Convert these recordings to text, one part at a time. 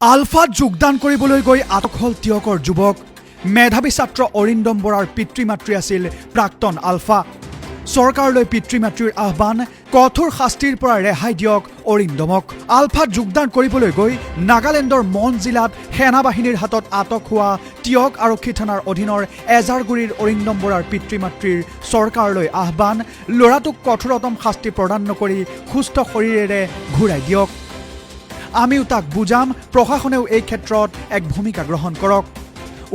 আলফাত যোগদান কৰিবলৈ গৈ আটক হল তিয়কৰ যুৱক মেধাৱী ছাত্ৰ অৰিন্দম বৰাৰ পিতৃ মাতৃ আছিল প্ৰাক্তন আলফা চৰকাৰলৈ পিতৃ মাতৃৰ আহ্বান কঠোৰ শাস্তিৰ পৰা ৰেহাই দিয়ক অৰিন্দমক আলফাত যোগদান কৰিবলৈ গৈ নাগালেণ্ডৰ মন জিলাত সেনাবাহিনীৰ হাতত আটক হোৱা তিয়ক আৰক্ষী থানাৰ অধীনৰ এজাৰগুৰিৰ অৰিন্দম বৰাৰ পিতৃ মাতৃৰ চৰকাৰলৈ আহ্বান ল'ৰাটোক কঠোৰতম শাস্তি প্ৰদান নকৰি সুস্থ শৰীৰেৰে ঘূৰাই দিয়ক আমিও তাক বুজাম প্ৰশাসনেও এই ক্ষেত্ৰত এক ভূমিকা গ্ৰহণ কৰক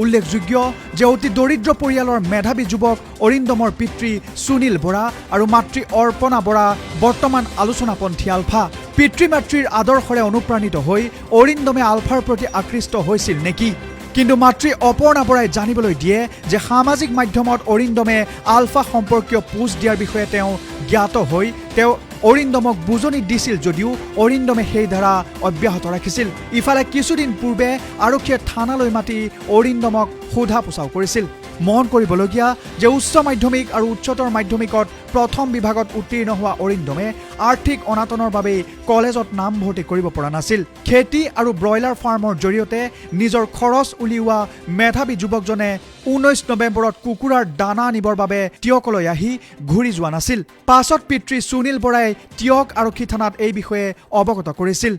উল্লেখযোগ্য যে অতি দৰিদ্ৰ পৰিয়ালৰ মেধাৱী যুৱক অৰিন্দমৰ পিতৃ সুনীল বৰা আৰু মাতৃ অৰ্পণা বৰা বৰ্তমান আলোচনাপন্থী আলফা পিতৃ মাতৃৰ আদৰ্শৰে অনুপ্ৰাণিত হৈ অৰিন্দমে আলফাৰ প্ৰতি আকৃষ্ট হৈছিল নেকি কিন্তু মাতৃ অপৰ্ণা বৰাই জানিবলৈ দিয়ে যে সামাজিক মাধ্যমত অৰিন্দমে আলফা সম্পৰ্কীয় পোষ্ট দিয়াৰ বিষয়ে তেওঁ জ্ঞাত হৈ তেওঁ অৰিন্দমক বুজনি দিছিল যদিও অৰিন্দমে সেই ধাৰা অব্যাহত ৰাখিছিল ইফালে কিছুদিন পূৰ্বে আৰক্ষীয়ে থানালৈ মাতি অৰিন্দমক সোধা পোছাও কৰিছিল মন কৰিবলগীয়া যে উচ্চ মাধ্যমিক আৰু উচ্চতৰ মাধ্যমিকত প্ৰথম বিভাগত উত্তীৰ্ণ হোৱা অৰিন্দমে আৰ্থিক অনাটনৰ বাবে কলেজত নামভৰ্তি কৰিব পৰা নাছিল খেতি আৰু ব্ৰইলাৰ ফাৰ্মৰ জৰিয়তে নিজৰ খৰচ উলিওৱা মেধাৱী যুৱকজনে 19 নৱেম্বৰত কুকুৰাৰ দানা আনিবৰ বাবে তিয়কলৈ আহি ঘূৰি যোৱা নাছিল পাছত পিতৃ সুনীল বৰাই তিয়ক আৰক্ষী থানাত এই বিষয়ে অৱগত কৰিছিল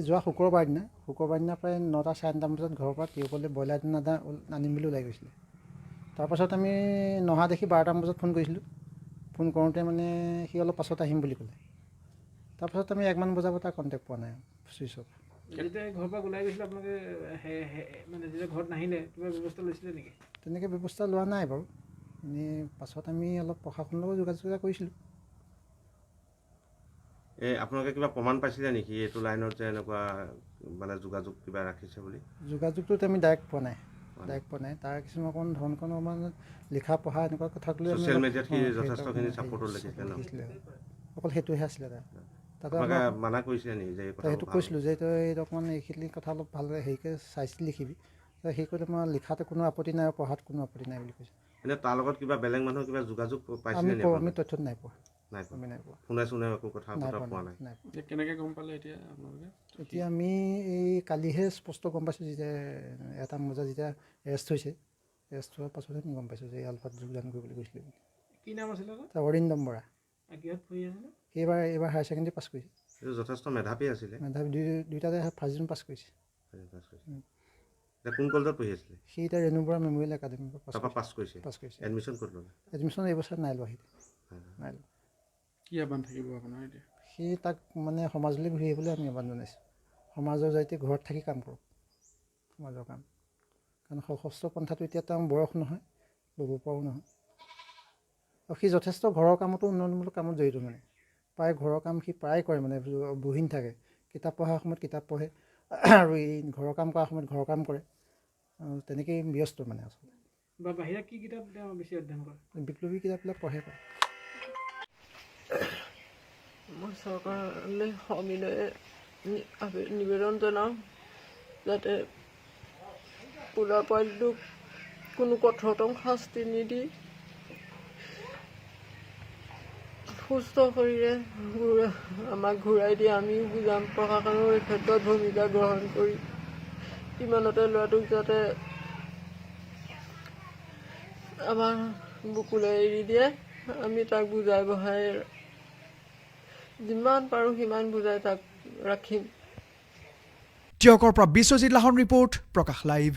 যোৱা শুক্ৰবাৰ দিনা প্ৰায় 9টা 9:30 বজাত ঘৰৰ পৰা তিয়কলৈ ব্ৰইলাৰ দানা আনিম বুলি ওলাই গৈছিলে তাৰপাছত আমি নহা দেখি 12টা বজাত ফোন কৰিছিলোঁ ফোন কৰোঁতে মানে সি অলপ পাছত আহিম বুলি ক'লে তাৰপাছত আমি 1মান বজাৰ পৰা তাৰ কণ্টেক্ট পোৱা নাই চুইচ অফ যেতিয়া ঘৰৰ পৰা ওলাই গৈছিলে আপোনালোকে মানে যেতিয়া ঘৰত নাহিলে কিবা ব্যৱস্থা লৈছিলে নেকি তেনেকৈ ব্যৱস্থা লোৱা নাই বাৰু এনেই পাছত আমি অলপ প্ৰশাসনৰ লগত যোগাযোগ কৰিছিলোঁ আপোনালোকে কিবা প্ৰমাণ পাইছিলে নেকি এইটো লাইনত যে এনেকুৱা মানে যোগাযোগ কিবা ৰাখিছে বুলি যোগাযোগটোত আমি ডাইৰেক্ট পোৱা নাই তাৰ কিছুমান অকণ ধৰণকণ অকণমান লিখা পঢ়া এনেকুৱা কথাক লৈ ছ'চিয়েল মিডিয়াত সি যথেষ্টখিনি ছাপোৰ্টো লিখিছিলে অকল সেইটোহে আছিলে তাতে মানা কৰিছিলে নেকি যে সেইটো কৈছিলোঁ যে তই অকণমান এইখিনি কথা অলপ ভালকৈ হেৰিকৈ চাইচিতি লিখিবি সেই কৰি মই লিখাতে কোনো আপত্তি নাই আৰু পঢ়াত কোনো আপত্তি নাই বুলি কৈছে এনে তাৰ লগত কিবা বেলেগ মানুহৰ কিবা যোগাযোগ পাইছিলে নেকি আমি তথ্যত নাই পোৱা ফোনে একো কথা পোৱা নাই কেনেকৈ গম পালে এতিয়া আপোনালোকে এতিয়া আমি এই কালিহে স্পষ্ট গম পাইছোঁ যেতিয়া 1টা বজাত যেতিয়া এৰেষ্ট হৈছে এৰেষ্ট হোৱাৰ পাছতহে আমি গম পাইছোঁ যে আলফাত যোগদান কৰিবলৈ গৈছিলে কি নাম আছিলে অৰিন্দম বৰা কিহত পঢ়ি আছিলে এইবাৰ হায়াৰ ছেকেণ্ডেৰী পাছ কৰিছে যথেষ্ট মেধাৱী আছিলে দুইটাতে ফাৰ্ষ্ট ডিভিজন পাছ কৰিছে কোন কলেজত পঢ়ি আছিলে সি এতিয়া ৰেণু বৰা মেমৰিয়েল একাডেমী পাছ কৰিছে এডমিশ্যন ক'ত ল'লে এডমিশ্যন এইবছৰ নাই লোৱা কি আহ্বান থাকিব আপোনাৰ এতিয়া সি তাক মানে সমাজলৈ ঘূৰি আহিবলৈ আমি আহ্বান জনাইছোঁ সমাজৰ জৰিয়তে ঘৰত থাকি কাম কৰক সমাজৰ কাম কাৰণ সশস্ত্ৰ পন্থাটো এতিয়া তেওঁ বয়স নহয় ল'ব পৰাও নহয় আৰু সি যথেষ্ট ঘৰৰ কামতো উন্নয়নমূলক কামত জড়িত মানে প্ৰায় ঘৰৰ কাম সি প্ৰায় কৰে মানে বহি নাথাকে কিতাপ পঢ়াৰ সময়ত কিতাপ পঢ়ে আৰু এই ঘৰৰ কাম কৰাৰ সময়ত ঘৰৰ কাম কৰে আৰু তেনেকেই ব্যস্ত মানে আচলতে বাহিৰা কি কিতাপ বেছি অধ্যয়ন কৰে বিপ্লৱী কিতাপবিলাক পঢ়ে মই চৰকাৰলৈ সবিনয়ে নিবেদন জনাওঁ যাতে পুৰা পোৱালিটোক কোনো কঠোৰতম শাস্তি নিদি সুস্থ শৰীৰে আমাক ঘূৰাই দিয়ে আমিও বুজাম প্ৰশাসনেও এই ক্ষেত্ৰত ভূমিকা গ্ৰহণ কৰি ইমানতে ল'ৰাটোক যাতে আমাৰ বুকুলৈ এৰি দিয়ে আমি তাক বুজাই বঢ়াই যিমান পাৰোঁ সিমান বুজাই তাক ৰাখিম তিয়কৰ পৰা বিশ্বজিৎ লাহন ৰিপৰ্ট প্ৰকাশ লাইভ